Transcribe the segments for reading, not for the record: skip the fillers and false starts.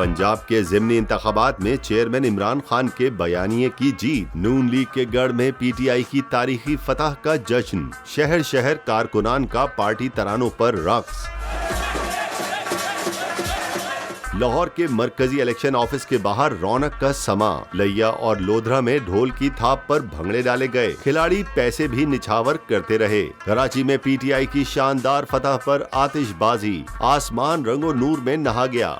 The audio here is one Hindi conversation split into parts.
पंजाब के ज़िमनी इंतखाबात में चेयरमैन इमरान खान के बयानिए की जीत। नून लीग के गढ़ में पीटीआई की तारीखी फतह का जश्न। शहर शहर कारकुनान का पार्टी तरानों पर रक्स। लाहौर के मरकजी इलेक्शन ऑफिस के बाहर रौनक का समा। लिया और लोधरा में ढोल की थाप पर भंगड़े डाले गए। खिलाड़ी पैसे भी निछावर करते रहे। कराची में पीटीआई की शानदार फतह पर आतिशबाजी। आसमान रंगो नूर में नहा गया।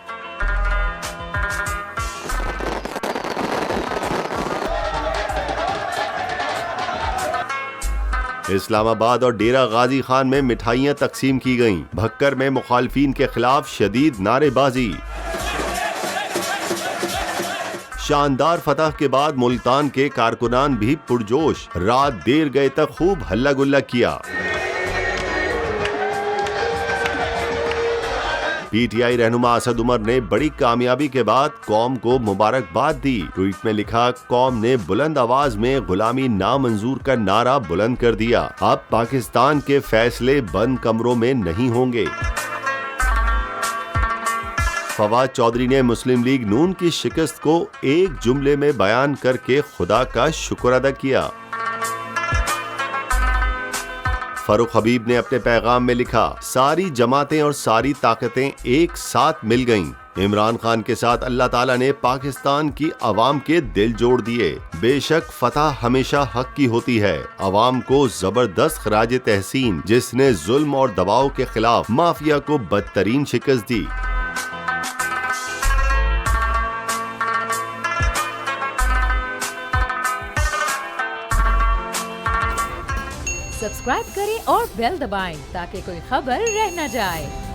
इस्लामाबाद और डेरा गाजी खान में मिठाइयां तकसीम की गईं। भक्कर में मुखालफीन के खिलाफ शदीद नारेबाजी। शानदार फतह के बाद मुल्तान के कारकुनान भी पुरजोश। रात देर गए तक खूब हल्ला गुल्ला किया। पीटीआई रहनुमा असद उमर ने बड़ी कामयाबी के बाद कौम को मुबारकबाद दी। ट्वीट में लिखा, कौम ने बुलंद आवाज में गुलामी नामंजूर का नारा बुलंद कर दिया। अब पाकिस्तान के फैसले बंद कमरों में नहीं होंगे। फवाद चौधरी ने मुस्लिम लीग नून की शिकस्त को एक जुमले में बयान करके खुदा का शुक्र अदा किया। फारूक हबीब ने अपने पैगाम में लिखा, सारी जमातें और सारी ताकतें एक साथ मिल गईं। इमरान खान के साथ अल्लाह ताला ने पाकिस्तान की अवाम के दिल जोड़ दिए। बेशक फतह हमेशा हक की होती है। अवाम को जबरदस्त खराज तहसीन, जिसने जुल्म और दबाव के खिलाफ माफिया को बदतरीन शिकस्त दी। सब्सक्राइब करें और बेल दबाएं ताकि कोई खबर रह न जाए।